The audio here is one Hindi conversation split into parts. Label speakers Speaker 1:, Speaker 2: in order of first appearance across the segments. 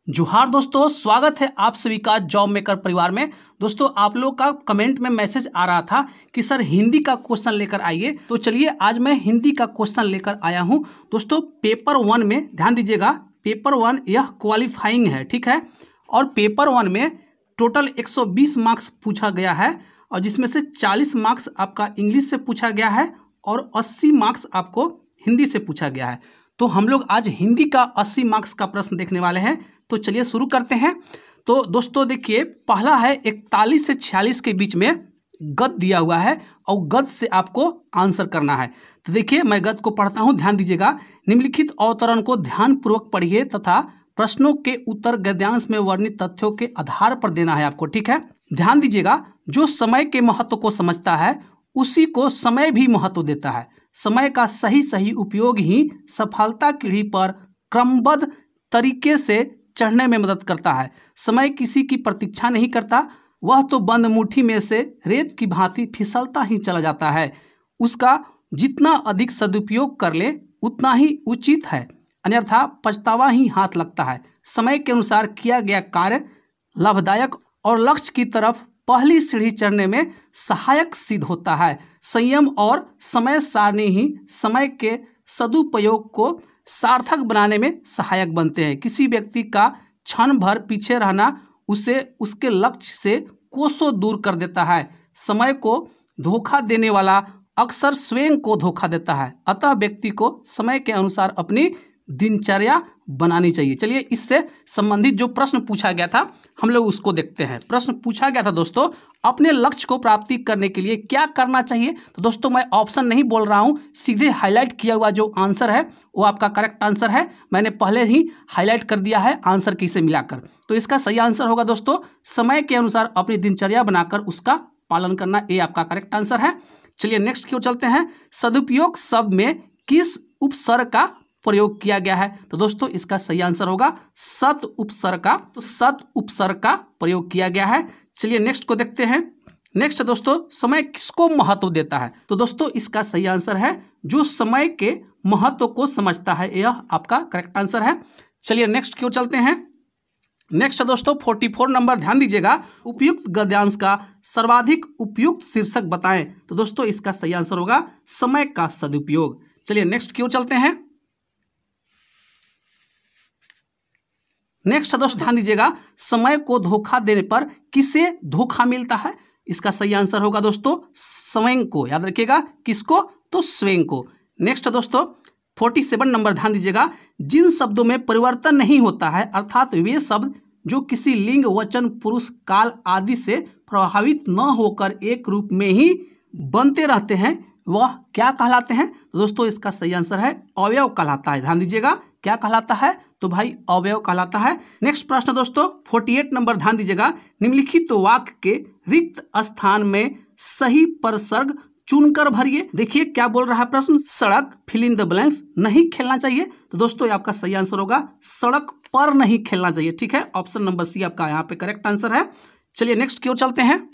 Speaker 1: जोहार दोस्तों, स्वागत है आप सभी का जॉब मेकर परिवार में। दोस्तों, आप लोग का कमेंट में मैसेज आ रहा था कि सर हिंदी का क्वेश्चन लेकर आइए, तो चलिए आज मैं हिंदी का क्वेश्चन लेकर आया हूं। दोस्तों, पेपर 1 में ध्यान दीजिएगा, पेपर 1 यह क्वालिफाइंग है, ठीक है। और पेपर 1 में टोटल 120 मार्क्स पूछा गया है और जिसमें से 40 मार्क्स आपका इंग्लिश से पूछा गया है और 80 मार्क्स आपको हिंदी से पूछा गया है। तो हम लोग आज हिंदी का 80 मार्क्स का प्रश्न देखने वाले हैं। तो चलिए शुरू करते हैं। तो दोस्तों देखिए, पहला है 41 से 46 के बीच में गद्य दिया हुआ है और गद्य से आपको आंसर करना है। तो देखिए, मैं गद्य को पढ़ता हूं, ध्यान दीजिएगा। निम्नलिखित अवतरण को ध्यानपूर्वक पढ़िए तथा प्रश्नों के उत्तर गद्यांश में वर्णित तथ्यों के आधार पर देना है आपको, ठीक है। ध्यान दीजिएगा, जो समय के महत्व को समझता है उसी को समय भी महत्व देता है। समय का सही उपयोग ही सफलता सीढ़ी पर क्रमबद्ध तरीके से चढ़ने में मदद करता है। समय किसी की प्रतीक्षा नहीं करता, वह तो बंद मुट्ठी में से रेत की भांति फिसलता ही चला जाता है। उसका जितना अधिक सदुपयोग कर ले उतना ही उचित है, अन्यथा पछतावा ही हाथ लगता है। समय के अनुसार किया गया कार्य लाभदायक और लक्ष्य की तरफ पहली सीढ़ी चढ़ने में सहायक सिद्ध होता है। संयम और समय सारणी ही समय के सदुपयोग को सार्थक बनाने में सहायक बनते हैं। किसी व्यक्ति का क्षण भर पीछे रहना उसे उसके लक्ष्य से कोसों दूर कर देता है। समय को धोखा देने वाला अक्सर स्वयं को धोखा देता है। अतः व्यक्ति को समय के अनुसार अपनी दिनचर्या बनानी चाहिए। चलिए, इससे संबंधित जो प्रश्न पूछा गया था हम लोग उसको देखते हैं। प्रश्न पूछा गया था दोस्तों, अपने लक्ष्य को प्राप्ति करने के लिए क्या करना चाहिए। तो दोस्तों, मैं ऑप्शन नहीं बोल रहा हूं, सीधे हाईलाइट किया हुआ जो आंसर है वो आपका करेक्ट आंसर है। मैंने पहले ही हाईलाइट कर दिया है आंसर की से मिलाकर। तो इसका सही आंसर होगा दोस्तों, समय के अनुसार अपनी दिनचर्या बनाकर उसका पालन करना। ये आपका करेक्ट आंसर है। चलिए नेक्स्ट की ओर चलते हैं। सदुपयोग शब्द में किस उपसर्ग का प्रयोग किया गया है। तो दोस्तों, इसका सही आंसर होगा सत उपसर्ग का। तो सत उपसर्ग का प्रयोग किया गया है। चलिए नेक्स्ट को देखते हैं। नेक्स्ट दोस्तों, समय किसको महत्व देता है। तो दोस्तों, इसका सही आंसर है जो समय के महत्व को समझता है, यह आपका करेक्ट आंसर है। चलिए नेक्स्ट की ओर चलते हैं। नेक्स्ट दोस्तों 44 नंबर, ध्यान दीजिएगा। उपयुक्त गद्यांश का सर्वाधिक उपयुक्त शीर्षक बताएं। तो दोस्तों, इसका सही आंसर होगा समय का सदुपयोग। चलिए नेक्स्ट की ओर चलते हैं। नेक्स्ट दोस्तों ध्यान दीजिएगा, समय को धोखा देने पर किसे धोखा मिलता है। इसका सही आंसर होगा दोस्तों स्वयं को। याद रखिएगा, किसको, तो स्वयं को। नेक्स्ट दोस्तों 47 नंबर, ध्यान दीजिएगा। जिन शब्दों में परिवर्तन नहीं होता है, अर्थात वे शब्द जो किसी लिंग, वचन, पुरुष, काल आदि से प्रभावित न होकर एक रूप में ही बनते रहते हैं, वह क्या कहलाते हैं। तो दोस्तों, इसका सही आंसर है अवयव कहलाता है। ध्यान दीजिएगा, क्या कहलाता है, तो भाई अवयव कहलाता है। नेक्स्ट प्रश्न दोस्तों 48 नंबर, ध्यान दीजिएगा। निम्नलिखित वाक्य के रिक्त स्थान में सही परसर्ग चुनकर भरिए। देखिए क्या बोल रहा है प्रश्न, सड़क फिल इन द ब्लैंक्स नहीं खेलना चाहिए। तो दोस्तों, ये आपका सही आंसर होगा सड़क पर नहीं खेलना चाहिए, ठीक है। ऑप्शन नंबर सी आपका यहाँ पे करेक्ट आंसर है। चलिए नेक्स्ट की ओर चलते हैं।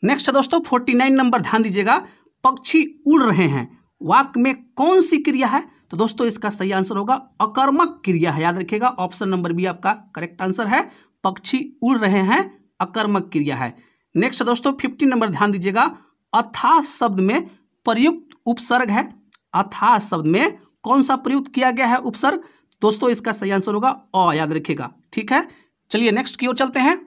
Speaker 1: नेक्स्ट दोस्तों 49 नंबर, ध्यान दीजिएगा। पक्षी उड़ रहे हैं, वाक्य में कौन सी क्रिया है। तो दोस्तों, इसका सही आंसर होगा अकर्मक क्रिया है। याद रखिएगा, ऑप्शन नंबर बी आपका करेक्ट आंसर है। पक्षी उड़ रहे हैं अकर्मक क्रिया है। नेक्स्ट दोस्तों 50 नंबर, ध्यान दीजिएगा। अथाह शब्द में प्रयुक्त उपसर्ग है। अथाह शब्द में कौन सा प्रयुक्त किया गया है उपसर्ग। दोस्तों, इसका सही आंसर होगा अ, याद रखिएगा, ठीक है। चलिए नेक्स्ट की ओर चलते हैं।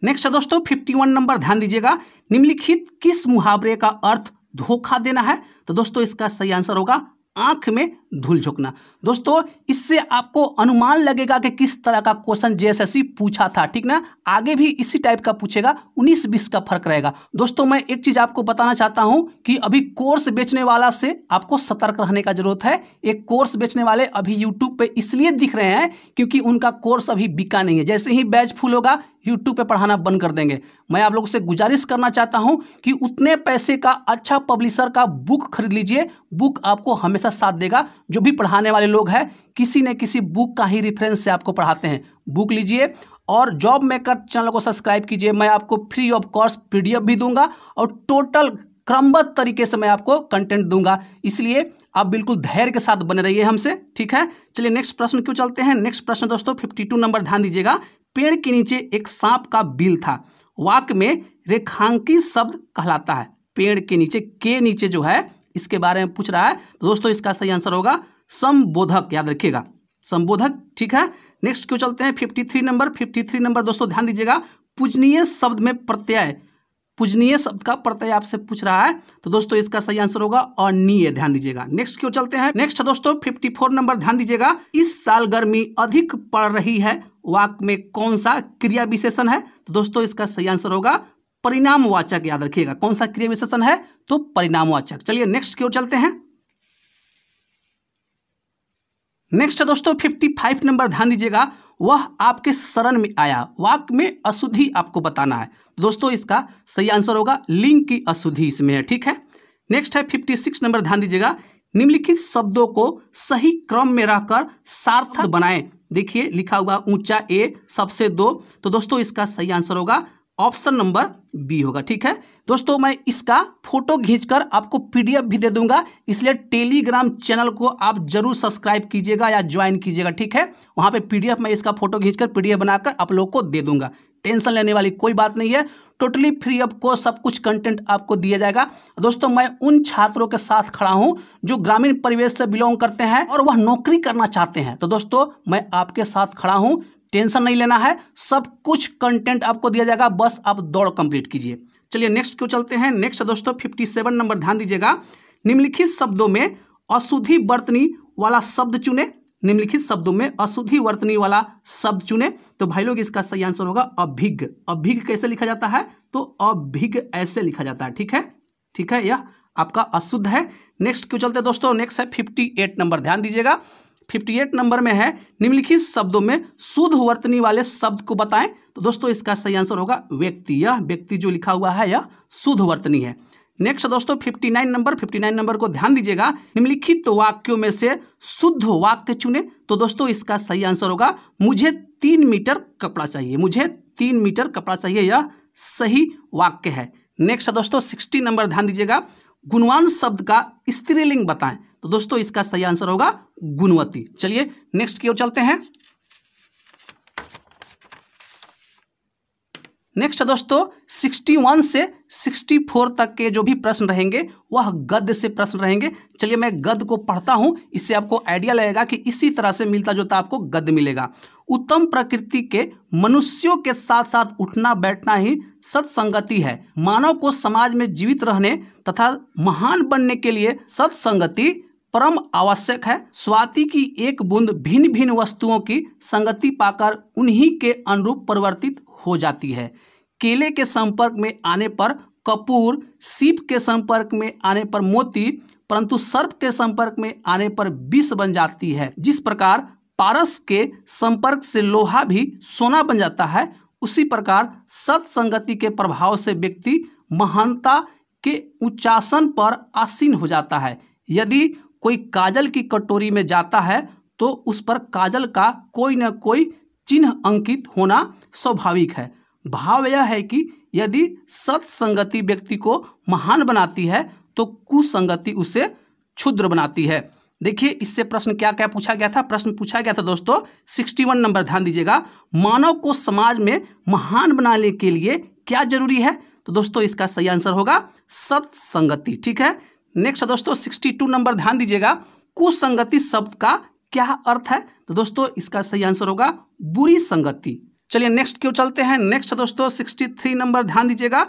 Speaker 1: नेक्स्ट दोस्तों 51 नंबर, ध्यान दीजिएगा। निम्नलिखित किस मुहावरे का अर्थ धोखा देना है। तो दोस्तों, इसका सही आंसर होगा आंख में धूल झोंकना। दोस्तों, इससे आपको अनुमान लगेगा कि किस तरह का क्वेश्चन जेएसएससी पूछा था, ठीक ना। आगे भी इसी टाइप का पूछेगा, 19-20 का फर्क रहेगा। दोस्तों, मैं एक चीज आपको बताना चाहता हूं कि अभी कोर्स बेचने वाला से आपको सतर्क रहने का जरूरत है। एक कोर्स बेचने वाले अभी यूट्यूब पे इसलिए दिख रहे हैं क्योंकि उनका कोर्स अभी बिका नहीं है। जैसे ही बैच फुल होगा यूट्यूब पे पढ़ाना बंद कर देंगे। मैं आप लोगों से गुजारिश करना चाहता हूं कि उतने पैसे का अच्छा पब्लिशर का बुक खरीद लीजिए। बुक आपको हमेशा साथ देगा। जो भी पढ़ाने वाले लोग हैं किसी न किसी बुक का ही रेफरेंस से आपको पढ़ाते हैं। बुक लीजिए और जॉब मेकर चैनल को सब्सक्राइब कीजिए। मैं आपको फ्री ऑफ कॉस्ट PDF भी दूंगा और टोटल क्रमबद्ध तरीके से मैं आपको कंटेंट दूंगा, इसलिए आप बिल्कुल धैर्य के साथ बने रहिए हमसे, ठीक है। चलिए नेक्स्ट प्रश्न क्यों चलते हैं। नेक्स्ट प्रश्न दोस्तों 52 नंबर, ध्यान दीजिएगा। पेड़ के नीचे एक सांप का बिल था, वाक्य में रेखांकित शब्द कहलाता है। पेड़ के नीचे जो है इसके बारे में पूछ रहा है, तो दोस्तों इसका सही आंसर होगा संबोधक, याद रखिएगा संबोधक, ठीक है। नेक्स्ट क्यों चलते हैं 53 नंबर। 53 नंबर दोस्तों ध्यान दीजिएगा। पूजनीय शब्द में प्रत्यय, पूजनीय शब्द का प्रत्यय आपसे पूछ रहा है, तो दोस्तों इसका सही आंसर होगा अनीय, ध्यान दीजिएगा। नेक्स्ट क्यों चलते हैं। नेक्स्ट दोस्तों 54 नंबर, ध्यान दीजिएगा। इस साल गर्मी अधिक पड़ रही है, वाक्य में कौन सा क्रिया विशेषण है, तो दोस्तों इसका सही आंसर होगा परिणामवाचक, याद रखिएगा कौन सा क्रिया विशेषण है, तो परिणामवाचक। चलिए नेक्स्ट क्यों चलते हैं। नेक्स्ट दोस्तों 55 नंबर, ध्यान दीजिएगा। वह आपके शरण में आया, वाक्य में अशुद्धि आपको बताना है, तो दोस्तों इसका सही आंसर होगा लिंग की अशुद्धि इसमें है, ठीक है। नेक्स्ट है 56 नंबर, ध्यान दीजिएगा। निम्नलिखित शब्दों को सही क्रम में रखकर सार्थक बनाएं। देखिए लिखा हुआ ऊंचा ए सबसे दो, तो दोस्तों इसका सही आंसर होगा ऑप्शन नंबर बी होगा, ठीक है। दोस्तों मैं इसका फोटो खींचकर आपको पीडीएफ भी दे दूंगा, इसलिए टेलीग्राम चैनल को आप जरूर सब्सक्राइब कीजिएगा या ज्वाइन कीजिएगा, ठीक है। वहां पे पीडीएफ मैं इसका फोटो खींचकर पीडीएफ बनाकर आप लोग को दे दूंगा, टेंशन लेने वाली कोई बात नहीं है, टोटली फ्री ऑफ कॉस्ट सब कुछ कंटेंट आपको दिया जाएगा। दोस्तों मैं उन छात्रों के साथ खड़ा हूं जो ग्रामीण परिवेश से बिलोंग करते हैं और वह नौकरी करना चाहते हैं, तो दोस्तों मैं आपके साथ खड़ा हूं, टेंशन नहीं लेना है, सब कुछ कंटेंट आपको दिया जाएगा, बस आप दौड़ कंप्लीट कीजिए। चलिए नेक्स्ट क्यों चलते हैं। नेक्स्ट दोस्तों 57 नंबर, ध्यान दीजिएगा। निम्नलिखित शब्दों में अशुद्धि वर्तनी वाला शब्द चुने, निम्नलिखित शब्दों में अशुद्धि वर्तनी वाला शब्द चुने, तो भाई लोग इसका सही आंसर होगा अभिज्ञ। अभिज्ञ कैसे लिखा जाता है, तो अभिज्ञ ऐसे लिखा जाता है, ठीक है, ठीक है, यह आपका अशुद्ध है। नेक्स्ट क्यों चलते हैं दोस्तों। नेक्स्ट है 58 नंबर, ध्यान दीजिएगा। 58 नंबर में है निम्नलिखित शब्दों में शुद्ध वर्तनी वाले शब्द को बताएं, तो दोस्तों इसका सही आंसर होगा व्यक्ति। यह व्यक्ति जो लिखा हुआ है यह शुद्ध वर्तनी है। नेक्स्ट दोस्तों 59 नंबर को ध्यान दीजिएगा। निम्नलिखित वाक्यों में से शुद्ध वाक्य चुने, तो दोस्तों इसका सही आंसर होगा मुझे 3 मीटर कपड़ा चाहिए, मुझे 3 मीटर कपड़ा चाहिए, यह सही वाक्य है। नेक्स्ट दोस्तों 60 नंबर, ध्यान दीजिएगा। गुणवान शब्द का स्त्रीलिंग बताएं, तो दोस्तों इसका सही आंसर होगा गुणवती। चलिए नेक्स्ट की ओर चलते हैं। नेक्स्ट दोस्तों 61 से 64 तक के जो भी प्रश्न रहेंगे वह गद्य से प्रश्न रहेंगे। चलिए मैं गद्य को पढ़ता हूं, इससे आपको आइडिया लगेगा कि इसी तरह से मिलता जुलता आपको गद्य मिलेगा। उत्तम प्रकृति के मनुष्यों के साथ साथ उठना बैठना ही सत्संगति है। मानव को समाज में जीवित रहने तथा महान बनने के लिए सत्संगति परम आवश्यक है। स्वाति की एक बूंद भिन्न भिन्न वस्तुओं की संगति पाकर उन्हीं के अनुरूप परिवर्तित हो जाती है। केले के संपर्क में आने पर कपूर, सीप के संपर्क में आने पर मोती, परंतु सर्प के संपर्क में आने पर विष बन जाती है। जिस प्रकार पारस के संपर्क से लोहा भी सोना बन जाता है, उसी प्रकार सत्संगति के प्रभाव से व्यक्ति महानता के उच्चासन पर आसीन हो जाता है। यदि कोई काजल की कटोरी में जाता है तो उस पर काजल का कोई न कोई चिन्ह अंकित होना स्वाभाविक है। भाव यह है कि यदि सत्संगति व्यक्ति को महान बनाती है तो कुसंगति उसे क्षुद्र बनाती है। देखिए इससे प्रश्न क्या क्या पूछा गया था। प्रश्न पूछा गया था दोस्तों 61 नंबर, ध्यान दीजिएगा। मानव को समाज में महान बनाने के लिए क्या जरूरी है, तो दोस्तों इसका सही आंसर होगा सत्संगति, ठीक है। नेक्स्ट दोस्तों 62 नंबर, ध्यान दीजिएगा। कुसंगति शब्द का क्या अर्थ है, तो दोस्तों इसका सही आंसर होगा बुरी संगति। चलिए नेक्स्ट क्यों चलते हैं। नेक्स्ट दोस्तों 63 नंबर, ध्यान दीजिएगा।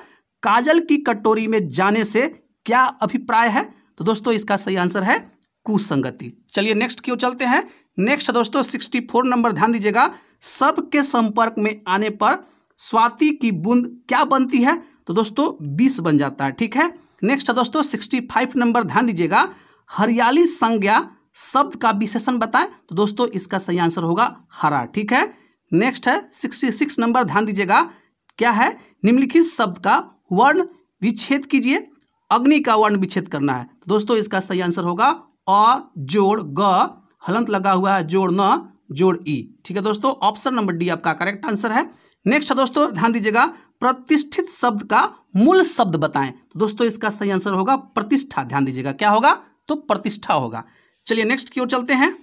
Speaker 1: काजल की कटोरी में जाने से क्या अभिप्राय है, तो दोस्तों इसका सही आंसर है कुसंगति। चलिए नेक्स्ट क्यों चलते हैं। नेक्स्ट दोस्तों 64 नंबर, ध्यान दीजिएगा। सबके संपर्क में आने पर स्वाति की बूंद क्या बनती है, तो दोस्तों विष बन जाता है, ठीक है। नेक्स्ट दोस्तों 65 नंबर, ध्यान दीजिएगा। हरियाली संज्ञा शब्द का विशेषण बताएं, तो दोस्तों इसका सही आंसर होगा हरा, ठीक है। नेक्स्ट है 66 नंबर, ध्यान दीजिएगा। क्या है, निम्नलिखित शब्द का वर्ण विच्छेद कीजिए। अग्नि का वर्ण विच्छेद करना है, तो दोस्तों इसका सही आंसर होगा अ जोड़ ग, हलंत लगा हुआ है, जोड़ न जोड़ ई, ठीक है दोस्तों। ऑप्शन नंबर डी आपका करेक्ट आंसर है। नेक्स्ट दोस्तों ध्यान दीजिएगा। प्रतिष्ठित शब्द का मूल शब्द बताएं। तो दोस्तों इसका सही आंसर होगा प्रतिष्ठा। ध्यान दीजिएगा, क्या होगा? तो प्रतिष्ठा होगा। चलिए नेक्स्ट की ओर चलते हैं।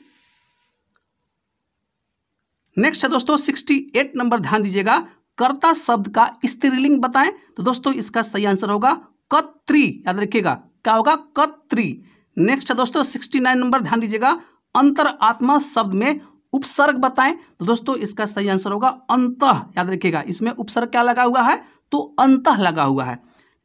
Speaker 1: नेक्स्ट है दोस्तों 68 नंबर, ध्यान दीजिएगा, कर्ता शब्द का स्त्रीलिंग बताएं। तो दोस्तों इसका सही आंसर होगा कत्री। याद रखिएगा, क्या होगा? कत्री। नेक्स्ट है दोस्तों 69 नंबर, ध्यान दीजिएगा, अंतरात्मा शब्द में उपसर्ग बताएं। तो दोस्तों इसका सही आंसर होगा अंतः। याद रखिएगा, इसमें उपसर्ग क्या लगा हुआ है? तो अंतः लगा हुआ है।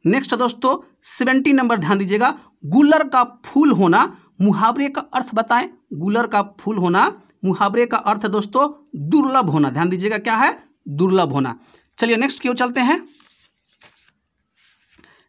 Speaker 1: नेक्स्ट है दोस्तों 70 नंबर, ध्यान दीजिएगा, गुलर का फूल होना मुहावरे का अर्थ बताएं। गुलर का फूल होना मुहावरे का अर्थ है दोस्तों दुर्लभ होना। ध्यान दीजिएगा, क्या है? दुर्लभ होना। चलिए नेक्स्ट की ओर चलते हैं।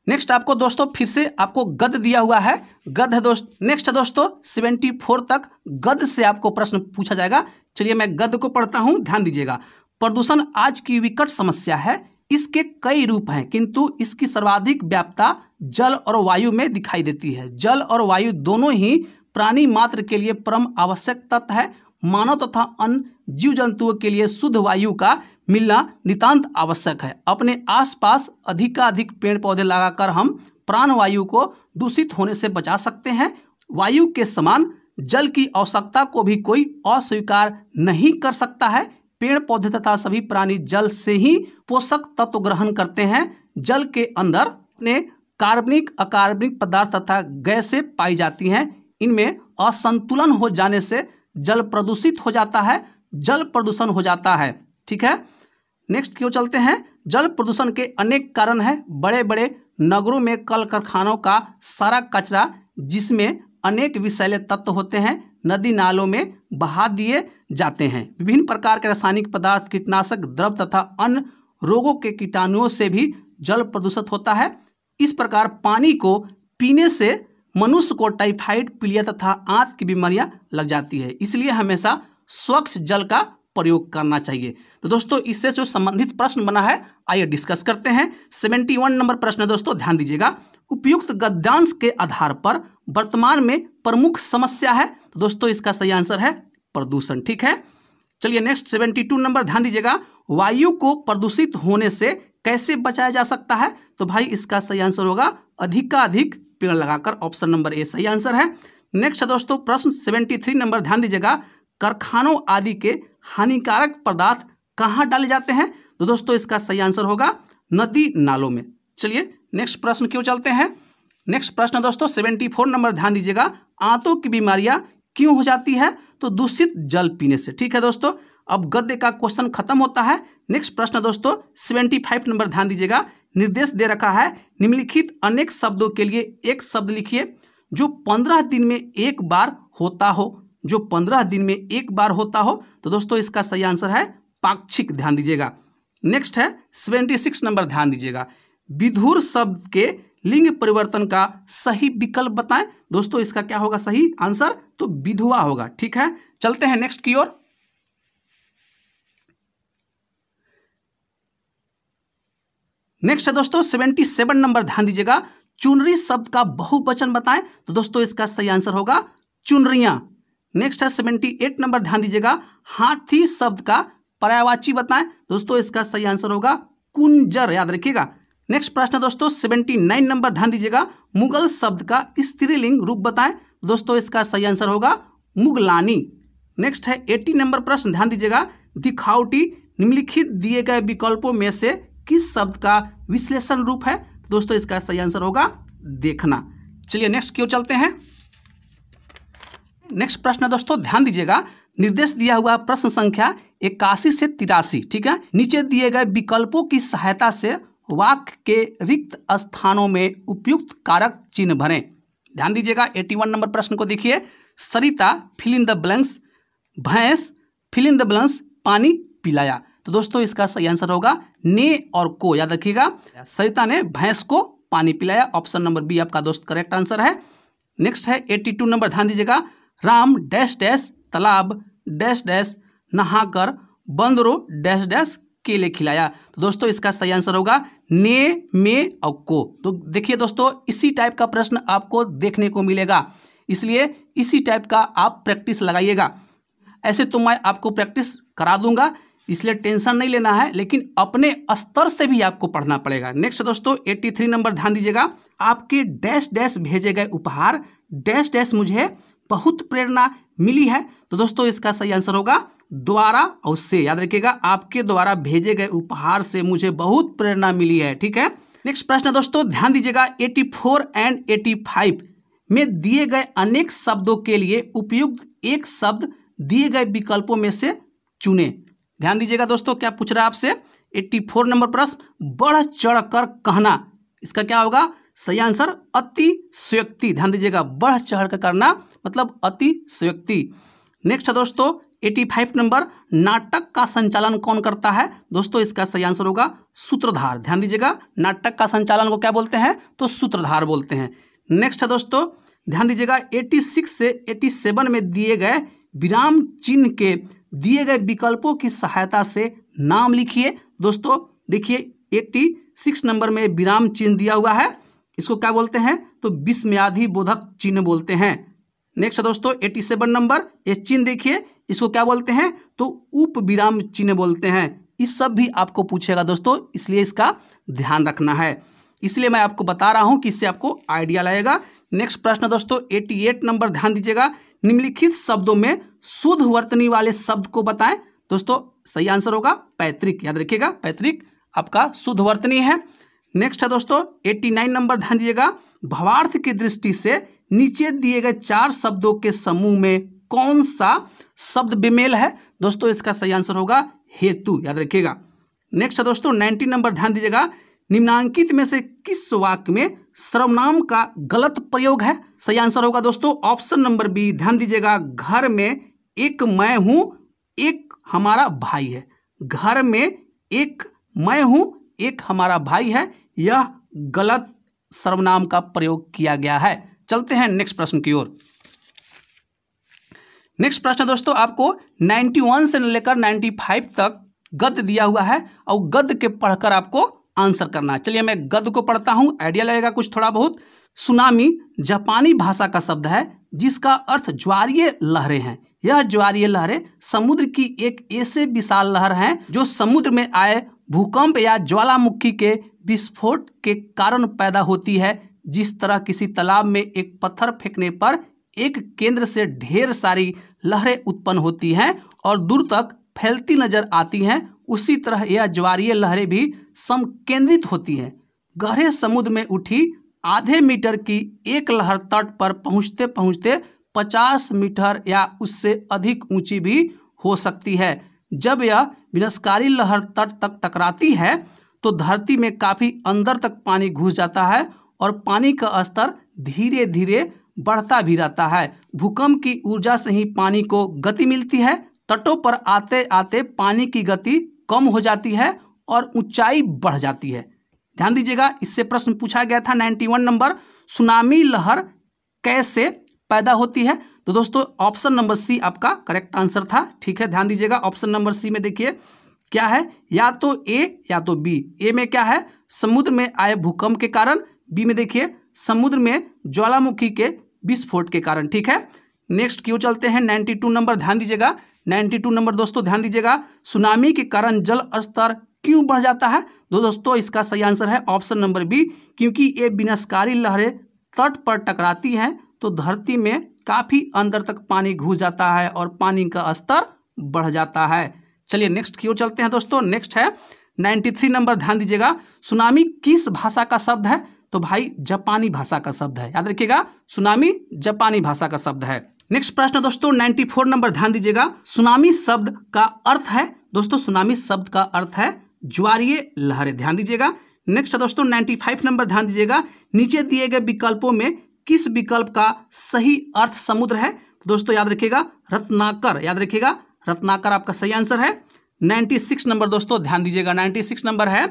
Speaker 1: नेक्स्ट आपको दोस्तों फिर से आपको गद्य दिया हुआ है। गद्य है दोस्त। नेक्स्ट है दोस्तों 74 तक गद्य से आपको प्रश्न पूछा जाएगा। चलिए मैं गद्य को पढ़ता हूं, ध्यान दीजिएगा। प्रदूषण आज की विकट समस्या है। इसके कई रूप हैं, किंतु इसकी सर्वाधिक व्याप्तता जल और वायु में दिखाई देती है। जल और वायु दोनों ही प्राणी मात्र के लिए परम आवश्यक तत्व है। मानव तथा अन्य जीव जंतुओं के लिए शुद्ध वायु का मिलना नितांत आवश्यक है। अपने आसपास अधिकाधिक पेड़ पौधे लगाकर हम प्राणवायु को दूषित होने से बचा सकते हैं। वायु के समान जल की आवश्यकता को भी कोई अस्वीकार नहीं कर सकता है। पेड़ पौधे तथा सभी प्राणी जल से ही पोषक तत्व ग्रहण करते हैं। जल के अंदर ने कार्बनिक, अकार्बनिक पदार्थ तथा गैसें पाई जाती हैं। इनमें असंतुलन हो जाने से जल प्रदूषित हो जाता है, जल प्रदूषण हो जाता है। ठीक है, नेक्स्ट क्यों चलते हैं। जल प्रदूषण के अनेक कारण हैं। बड़े बड़े नगरों में कल कारखानों का सारा कचरा, जिसमें अनेक विषैले तत्व होते हैं, नदी नालों में बहा दिए जाते हैं। विभिन्न प्रकार के रासायनिक पदार्थ, कीटनाशक द्रव तथा अन्य रोगों के कीटाणुओं से भी जल प्रदूषित होता है। इस प्रकार पानी को पीने से मनुष्य को टाइफाइड, पीलिया तथा आंत की बीमारियां लग जाती है। इसलिए हमेशा स्वच्छ जल का प्रयोग करना चाहिए। तो दोस्तों इससे जो संबंधित प्रश्न बना है, आइए डिस्कस करते हैं। 71 नंबर प्रश्न है दोस्तों, ध्यान दीजिएगा, उपयुक्त गद्यांश के आधार पर वर्तमान में प्रमुख समस्या है। तो दोस्तों इसका सही आंसर है प्रदूषण। ठीक है, चलिए नेक्स्ट 72 नंबर, ध्यान दीजिएगा, वायु को प्रदूषित होने से कैसे बचाया जा सकता है। तो भाई इसका सही आंसर होगा अधिकाधिक पेड़ लगाकर। ऑप्शन नंबर ए सही आंसर है। नेक्स्ट है दोस्तों प्रश्न 73 नंबर, ध्यान दीजिएगा, कारखानों आदि के हानिकारक पदार्थ कहाँ डाले जाते हैं। तो दोस्तों इसका सही आंसर होगा नदी नालों में। चलिए नेक्स्ट प्रश्न क्यों चलते हैं। नेक्स्ट प्रश्न दोस्तों 74 नंबर, ध्यान दीजिएगा, आंतों की बीमारियां क्यों हो जाती है। तो दूषित जल पीने से। ठीक है दोस्तों, अब गद्य का क्वेश्चन खत्म होता है। नेक्स्ट प्रश्न दोस्तों 75 नंबर, ध्यान दीजिएगा, निर्देश दे रखा है, निम्नलिखित अनेक शब्दों के लिए एक शब्द लिखिए जो 15 दिन में एक बार होता हो। जो 15 दिन में एक बार होता हो। तो दोस्तों इसका सही आंसर है पाक्षिक। ध्यान दीजिएगा। नेक्स्ट है 76 नंबर, ध्यान दीजिएगा, विधुर शब्द के लिंग परिवर्तन का सही विकल्प बताएं। दोस्तों इसका क्या होगा सही आंसर? तो विधवा होगा। ठीक है, चलते हैं नेक्स्ट की ओर। नेक्स्ट है दोस्तों 77 नंबर, ध्यान दीजिएगा, चुनरी शब्द का बहुवचन बताएं। तो दोस्तों इसका सही आंसर होगा चुनरियां। नेक्स्ट है 78 नंबर, ध्यान दीजिएगा, हाथी शब्द का पर्यायवाची बताएं। दोस्तों इसका सही आंसर होगा कुंजर। याद रखिएगा। नेक्स्ट प्रश्न दोस्तों 79 नंबर, ध्यान दीजिएगा, मुगल शब्द का स्त्रीलिंग रूप बताएं। दोस्तों इसका सही आंसर होगा मुगलानी। नेक्स्ट है 80 नंबर प्रश्न, ध्यान दीजिएगा, दिखावटी निम्नलिखित दिए गए विकल्पों में से किस शब्द का विश्लेषण रूप है। दोस्तों इसका सही आंसर होगा देखना। चलिए नेक्स्ट की ओर चलते हैं। नेक्स्ट प्रश्न दोस्तों ध्यान दीजिएगा, निर्देश दिया हुआ प्रश्न संख्या 81 से 83। ठीक है, नीचे दिए गए विकल्पों की सहायता से वाक्य के रिक्त स्थानों में उपयुक्त कारक चिन्ह भरें। ध्यान दीजिएगा 81 नंबर प्रश्न को देखिए, सरिता फिल इन द ब्लैंक्स, भैंस फिल इन द ब्लैंक्स पानी पिलाया। तो दोस्तों इसका सही आंसर होगा ने और को। याद रखिएगा, सरिता ने भैंस को पानी पिलाया। ऑप्शन नंबर बी आपका दोस्त करेक्ट आंसर है। नेक्स्ट है 82 नंबर, ध्यान दीजिएगा, राम डैश डैश तालाब डैश डैश नहाकर बंदरों डैश डैश केले खिलाया। तो दोस्तों इसका सही आंसर होगा ने, में और को। तो देखिए दोस्तों इसी टाइप का प्रश्न आपको देखने को मिलेगा, इसलिए इसी टाइप का आप प्रैक्टिस लगाइएगा। ऐसे तो मैं आपको प्रैक्टिस करा दूंगा, इसलिए टेंशन नहीं लेना है, लेकिन अपने स्तर से भी आपको पढ़ना पड़ेगा। नेक्स्ट दोस्तों 83 नंबर ध्यान दीजिएगा, आपके डैश डैश भेजे गए उपहार डैश डैश मुझे बहुत प्रेरणा मिली है। तो दोस्तों इसका सही आंसर होगा द्वारा और से, याद रखिएगा, आपके द्वारा भेजे गए उपहार से मुझे बहुत प्रेरणा मिली है। ठीक है, नेक्स्ट प्रश्न दोस्तों ध्यान दीजिएगा, 84 एंड 85 में दिए गए अनेक शब्दों के लिए उपयुक्त एक शब्द दिए गए विकल्पों में से चुने। ध्यान दीजिएगा दोस्तों, क्या पूछ रहा है आपसे, 84 नंबर प्रश्न, बढ़ चढ़ कर कहना, इसका क्या होगा सही आंसर अतिशयोक्ति। ध्यान दीजिएगा, बढ़ चढ़ कर करना मतलब अतिशयोक्ति। नेक्स्ट है दोस्तों 85 नंबर, नाटक का संचालन कौन करता है। दोस्तों इसका सही आंसर होगा सूत्रधार। ध्यान दीजिएगा, नाटक का संचालन को क्या बोलते हैं, तो सूत्रधार बोलते हैं। नेक्स्ट है दोस्तों ध्यान दीजिएगा, 86 से 87 में दिए गए विराम चिन्ह के दिए गए विकल्पों की सहायता से नाम लिखिए। दोस्तों देखिए 86 नंबर में विराम चिन्ह दिया हुआ है, इसको क्या बोलते हैं, तो विस्मयादि बोधक चिन्ह बोलते हैं। नेक्स्ट है दोस्तों 87 नंबर, ये चिन्ह देखिए, इसको क्या बोलते हैं, तो उप विराम चिन्ह बोलते हैं। इस सब भी आपको पूछेगा दोस्तों, इसलिए इसका ध्यान रखना है, इसलिए मैं आपको बता रहा हूं कि इससे आपको आइडिया लगेगा। नेक्स्ट प्रश्न दोस्तों 88 नंबर, ध्यान दीजिएगा, निम्नलिखित शब्दों में शुद्ध वर्तनी वाले शब्द को बताएं। दोस्तों सही आंसर होगा पैतृक, याद रखिएगा, पैतृक आपका शुद्ध वर्तनी है। नेक्स्ट है दोस्तों 89 नंबर, ध्यान दीजिएगा, भावार्थ की दृष्टि से नीचे दिए गए 4 शब्दों के समूह में कौन सा शब्द बेमेल है। दोस्तों इसका सही आंसर होगा हेतु, याद रखिएगा। नेक्स्ट है दोस्तों 90 नंबर, ध्यान दीजिएगा, निम्नांकित में से किस वाक्य में सर्वनाम का गलत प्रयोग है। सही आंसर होगा दोस्तों ऑप्शन नंबर बी। ध्यान दीजिएगा, घर में एक मैं हूं, एक हमारा भाई है। घर में एक मैं हूं, एक हमारा भाई है, यह गलत सर्वनाम का प्रयोग किया गया है। चलते हैं नेक्स्ट प्रश्न की ओर। नेक्स्ट प्रश्न दोस्तों आपको 91 से लेकर 95 तक गद्य दिया हुआ है और गद्य के पढ़कर आपको आंसर करना है। चलिए मैं गद्य को पढ़ता हूं, आइडिया लगेगा कुछ थोड़ा बहुत। सुनामी जापानी भाषा का शब्द है जिसका अर्थ ज्वारीय लहरें हैं। यह ज्वारीय लहरें समुद्र की एक ऐसे विशाल लहर हैं जो समुद्र में आए भूकंप या ज्वालामुखी के विस्फोट के कारण पैदा होती है। जिस तरह किसी तालाब में एक पत्थर फेंकने पर एक केंद्र से ढेर सारी लहरें उत्पन्न होती हैं और दूर तक फैलती नजर आती हैं, उसी तरह यह ज्वारीय लहरें भी समकेंद्रित होती हैं। गहरे समुद्र में उठी आधे मीटर की एक लहर तट पर पहुंचते पहुंचते 50 मीटर या उससे अधिक ऊंची भी हो सकती है। जब यह विनाशकारी लहर तट तक टकराती है तो धरती में काफ़ी अंदर तक पानी घुस जाता है और पानी का स्तर धीरे धीरे बढ़ता भी रहता है। भूकंप की ऊर्जा से ही पानी को गति मिलती है। तटों पर आते आते पानी की गति कम हो जाती है और ऊंचाई बढ़ जाती है। ध्यान दीजिएगा, इससे प्रश्न पूछा गया था 91 नंबर, सुनामी लहर कैसे पैदा होती है। तो दोस्तों ऑप्शन नंबर सी आपका करेक्ट आंसर था। ठीक है, ध्यान दीजिएगा, ऑप्शन नंबर सी में देखिए क्या है, या तो ए या तो बी। ए में क्या है, समुद्र में आए भूकंप के कारण। बी में देखिए समुद्र में ज्वालामुखी के विस्फोट के कारण। ठीक है, नेक्स्ट क्यों चलते हैं 92 नंबर, ध्यान दीजिएगा। 92 नंबर दोस्तों ध्यान दीजिएगा, सुनामी के कारण जल स्तर क्यों बढ़ जाता है। दोस्तों इसका सही आंसर है ऑप्शन नंबर बी, क्योंकि ये विनाशकारी लहरें तट पर टकराती हैं तो धरती में काफ़ी अंदर तक पानी घुस जाता है और पानी का स्तर बढ़ जाता है। चलिए नेक्स्ट की ओर चलते हैं दोस्तों। नेक्स्ट है 93 नंबर, ध्यान दीजिएगा, सुनामी किस भाषा का शब्द है। तो भाई जापानी भाषा का शब्द है, याद रखिएगा, सुनामी जापानी भाषा का शब्द है। नेक्स्ट प्रश्न दोस्तों 94 नंबर, ध्यान दीजिएगा, सुनामी शब्द का अर्थ है। दोस्तों सुनामी शब्द का अर्थ है ज्वारीय लहरें। ध्यान दीजिएगा। नेक्स्ट दोस्तों 95 नंबर, ध्यान दीजिएगा, नीचे दिए गए विकल्पों में किस विकल्प का सही अर्थ समुद्र है। तो दोस्तों याद रखिएगा रत्नाकर, याद रखिएगा रत्नाकर आपका सही आंसर है। 96 नंबर दोस्तों ध्यान दीजिएगा, 96 नंबर है,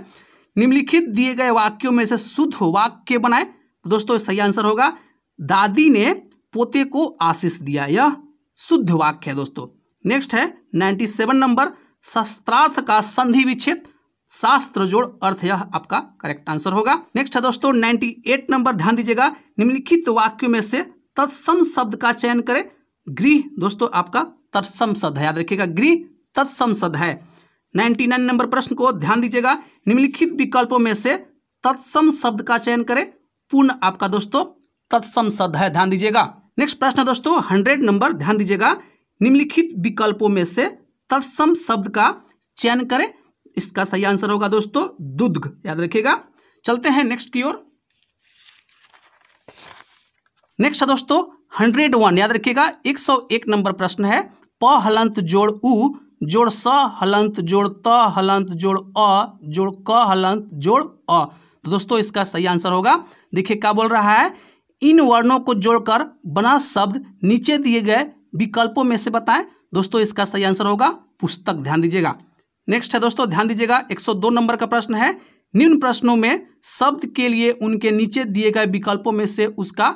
Speaker 1: निम्नलिखित दिए गए वाक्यों में से शुद्ध वाक्य बनाए। तो दोस्तों सही आंसर होगा दादी ने पोते को आशीष दिया, यह शुद्ध वाक्य है दोस्तों। नेक्स्ट है 97 नंबर, शस्त्रार्थ का संधि विच्छेद शास्त्र जोड़ अर्थ, यह आपका करेक्ट आंसर होगा। नेक्स्ट है दोस्तों 98 नंबर, ध्यान दीजिएगा, निम्नलिखित वाक्यों में से तत्सम शब्द का चयन करें। गृह दोस्तों आपका तत्सम शब्द है, याद रखिएगा, गृह तत्सम शब्द है। 99 नंबर प्रश्न को ध्यान दीजिएगा, निम्नलिखित विकल्पों में से तत्सम शब्द का चयन करें। पूर्ण आपका दोस्तों तत्सम शब्द है, ध्यान दीजिएगा। नेक्स्ट प्रश्न है दोस्तों 100 नंबर, ध्यान दीजिएगा, निम्नलिखित विकल्पों में से तत्सम शब्द का चयन करें। इसका सही आंसर होगा दोस्तों दुग्ध, याद रखिएगा। चलते हैं नेक्स्ट की ओर। नेक्स्ट है दोस्तों 101, याद रखिएगा, 101 नंबर प्रश्न है, प हलंत जोड़ उ जोड़ स हलंत जोड़ त हलंत जोड़ अ जोड़ क हलंत जोड़ अ। तो दोस्तों इसका सही आंसर होगा, देखिए क्या बोल रहा है, इन वर्णों को जोड़कर बना शब्द नीचे दिए गए विकल्पों में से बताएं। दोस्तों इसका सही आंसर होगा पुस्तक, ध्यान दीजिएगा। नेक्स्ट है दोस्तों ध्यान दीजिएगा, 102 नंबर का प्रश्न है, निम्न प्रश्नों में शब्द के लिए उनके नीचे दिए गए विकल्पों में से उसका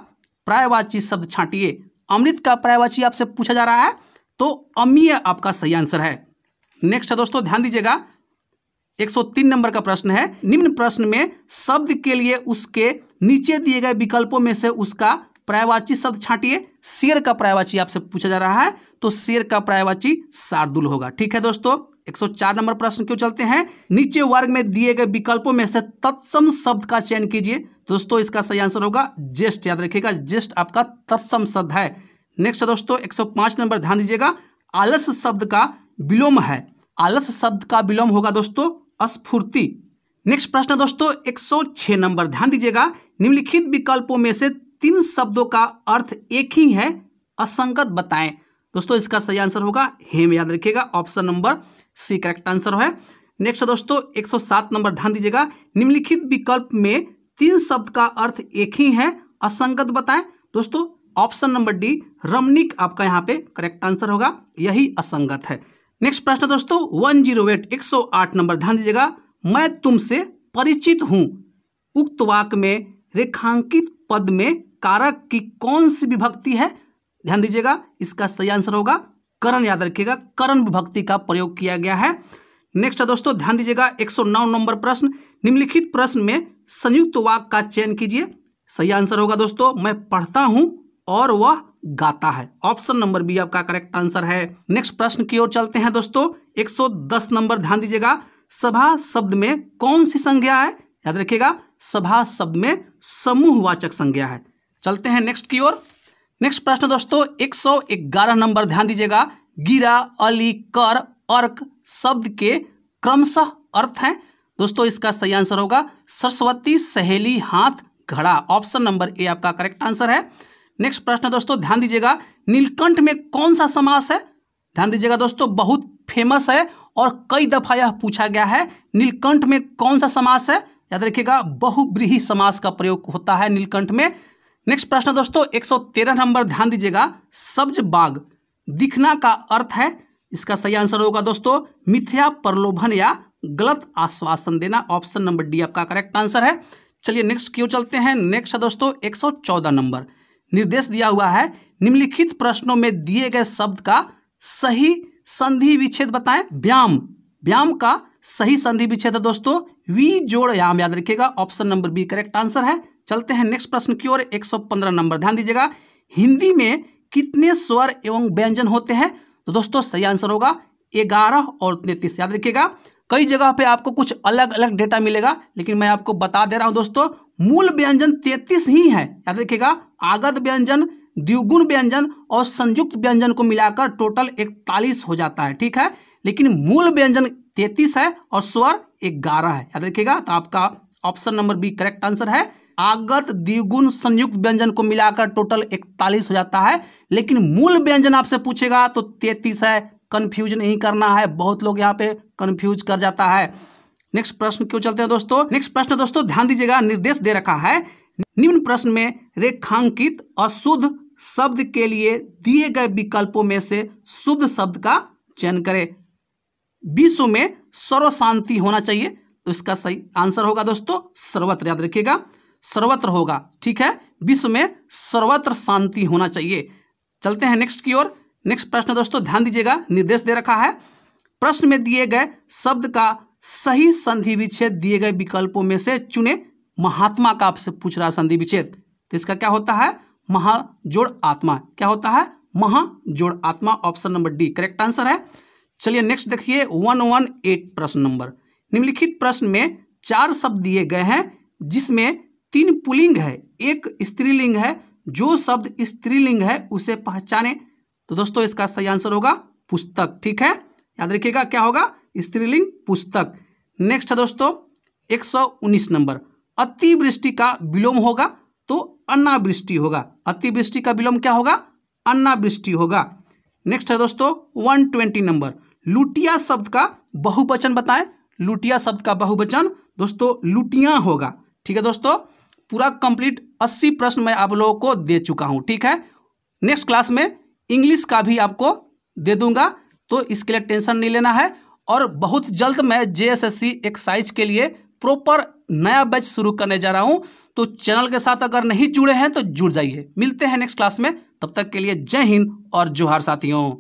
Speaker 1: पर्यायवाची शब्द छांटिए। अमृत का पर्यायवाची आपसे पूछा जा रहा है, तो अमीय आपका सही आंसर है। नेक्स्ट है दोस्तों ध्यान दीजिएगा, 103 नंबर का प्रश्न है, निम्न प्रश्न में शब्द के लिए उसके नीचे दिए गए विकल्पों में से उसका पर्यायवाची शब्द छांटिए। शेर का पर्यायवाची आपसे पूछा जा रहा है, तो शेर का पर्यायवाची शार्दुल होगा। ठीक है दोस्तों, 104 नंबर प्रश्न क्यों चलते हैं, नीचे वर्ग में दिए गए विकल्पों में से तत्सम शब्द का चयन कीजिए। दोस्तों इसका सही आंसर होगा ज्येष्ठ, याद रखिएगा, ज्येष्ठ आपका तत्सम शब्द है। नेक्स्ट है दोस्तों 105 नंबर, ध्यान दीजिएगा, आलस शब्द का विलोम है। आलस शब्द का विलोम होगा दोस्तों स्फूर्ति। नेक्स्ट प्रश्न है दोस्तों 106 नंबर, ध्यान दीजिएगा, निम्नलिखित विकल्पों में से 3 शब्दों का अर्थ एक ही है, असंगत बताएं। दोस्तों इसका सही आंसर होगा हेम, याद रखिएगा, option number C correct answer है। नेक्स्ट है दोस्तों 107 नंबर, ध्यान दीजिएगा, निम्नलिखित विकल्प में 3 शब्द का अर्थ एक ही है, असंगत बताएं। दोस्तों ऑप्शन नंबर डी रमणीक आपका यहाँ पे करेक्ट आंसर होगा, यही असंगत है। नेक्स्ट प्रश्न दोस्तों 108 108 नंबर, ध्यान दीजिएगा, मैं तुमसे परिचित हूं, उक्त वाक्य में रेखांकित पद में कारक की कौन सी विभक्ति है। ध्यान दीजिएगा, इसका सही आंसर होगा करण, याद रखिएगा, करण विभक्ति का प्रयोग किया गया है। नेक्स्ट है दोस्तों ध्यान दीजिएगा 109 नंबर प्रश्न, निम्नलिखित प्रश्न में संयुक्त वाक्य का चयन कीजिए। सही आंसर होगा दोस्तों मैं पढ़ता हूं और वह गाता है, ऑप्शन नंबर बी आपका करेक्ट आंसर है। नेक्स्ट प्रश्न की ओर चलते हैं दोस्तों 110 नंबर, ध्यान दीजिएगा, सभा शब्द में कौन सी संज्ञा है। याद रखिएगा, सभा शब्द में समूहवाचक संज्ञा है। चलते हैं नेक्स्ट की ओर। नेक्स्ट प्रश्न दोस्तों 111 नंबर, ध्यान दीजिएगा, गिरा अली कर अर्क शब्द के क्रमशः अर्थ हैं। दोस्तों इसका सही आंसर होगा सरस्वती सहेली हाथ घड़ा, ऑप्शन नंबर ए आपका करेक्ट आंसर है। नेक्स्ट प्रश्न दोस्तों ध्यान दीजिएगा, नीलकंठ में कौन सा समास है। ध्यान दीजिएगा दोस्तों, बहुत फेमस है और कई दफा यह पूछा गया है, नीलकंठ में कौन सा समास है। याद रखिएगा, बहुव्रीहि समास का प्रयोग होता है नीलकंठ में। नेक्स्ट प्रश्न दोस्तों 113 नंबर, ध्यान दीजिएगा, सब्ज बाग दिखना का अर्थ है। इसका सही आंसर होगा दोस्तों मिथ्या प्रलोभन या गलत आश्वासन देना, ऑप्शन नंबर डी आपका करेक्ट आंसर है। चलिए नेक्स्ट क्यों चलते हैं। नेक्स्ट है दोस्तों 114 नंबर, निर्देश दिया हुआ है, निम्नलिखित प्रश्नों में दिए गए शब्द का सही संधि विच्छेद बताएं। व्याम, व्याम का सही संधि विच्छेद है दोस्तों वी जोड़ याम, याद रखिएगा, option number B correct answer है। चलते हैं नेक्स्ट प्रश्न की ओर 115 नंबर, ध्यान दीजिएगा, हिंदी में कितने स्वर एवं व्यंजन होते हैं। तो दोस्तों सही आंसर होगा 11 और 33, याद रखिएगा। कई जगह पे आपको कुछ अलग अलग डेटा मिलेगा, लेकिन मैं आपको बता दे रहा हूं दोस्तों, मूल व्यंजन 33 ही है, याद रखिएगा। आगत व्यंजन, द्विगुण व्यंजन और संयुक्त व्यंजन को मिलाकर टोटल 41 हो जाता है, ठीक है, लेकिन मूल व्यंजन 33 है और स्वर 11 है, याद रखिएगा। तो आपका option number B correct answer है। आगत द्विगुण संयुक्त व्यंजन को मिलाकर टोटल 41 हो जाता है, लेकिन मूल व्यंजन आपसे पूछेगा तो 33 है। कंफ्यूज नहीं करना है, बहुत लोग यहाँ पे कंफ्यूज कर जाता है। नेक्स्ट प्रश्न क्यों चलते हैं दोस्तों। नेक्स्ट प्रश्न दोस्तों ध्यान दीजिएगा, निर्देश दे रखा है, निम्न प्रश्न में रेखांकित अशुद्ध शब्द के लिए दिए गए विकल्पों में से शुद्ध शब्द का चयन करें। विश्व में सर्व शांति होना चाहिए, तो इसका सही आंसर होगा दोस्तों सर्वत्र, याद रखिएगा, सर्वत्र होगा, ठीक है, विश्व में सर्वत्र शांति होना चाहिए। चलते हैं नेक्स्ट की ओर। नेक्स्ट प्रश्न दोस्तों ध्यान दीजिएगा, निर्देश दे रखा है, प्रश्न में दिए गए शब्द का सही संधि विच्छेद दिए गए विकल्पों में से चुने। महात्मा का आपसे पूछ रहा संधि विच्छेद, तो इसका क्या होता है महाजोड़ आत्मा, क्या होता है महाजोड़ आत्मा, option number D correct answer है। चलिए नेक्स्ट देखिए 118 प्रश्न नंबर। निम्नलिखित प्रश्न में 4 शब्द दिए गए हैं जिसमें 3 पुल्लिंग है, 1 स्त्रीलिंग है। जो शब्द स्त्रीलिंग है उसे पहचाने। तो दोस्तों इसका सही आंसर होगा पुस्तक। ठीक है, याद रखिएगा क्या होगा, स्त्रीलिंग पुस्तक। नेक्स्ट है दोस्तों 119 नंबर। अतिवृष्टि का विलोम होगा तो अनावृष्टि होगा। अतिवृष्टि का विलोम क्या होगा, अनावृष्टि होगा। नेक्स्ट है दोस्तों 120 नंबर। लुटिया शब्द का बहुवचन बताएं। लुटिया शब्द का बहुवचन दोस्तों लुटियां होगा। ठीक है दोस्तों, पूरा कंप्लीट 80 प्रश्न मैं आप लोगों को दे चुका हूं। ठीक है, नेक्स्ट क्लास में इंग्लिश का भी आपको दे दूंगा, तो इसके लिए टेंशन नहीं लेना है। और बहुत जल्द मैं JSSC एक्साइज के लिए प्रॉपर नया बैच शुरू करने जा रहा हूं, तो चैनल के साथ अगर नहीं जुड़े हैं तो जुड़ जाइए। मिलते हैं नेक्स्ट क्लास में, तब तक के लिए जय हिंद और जोहार साथियों।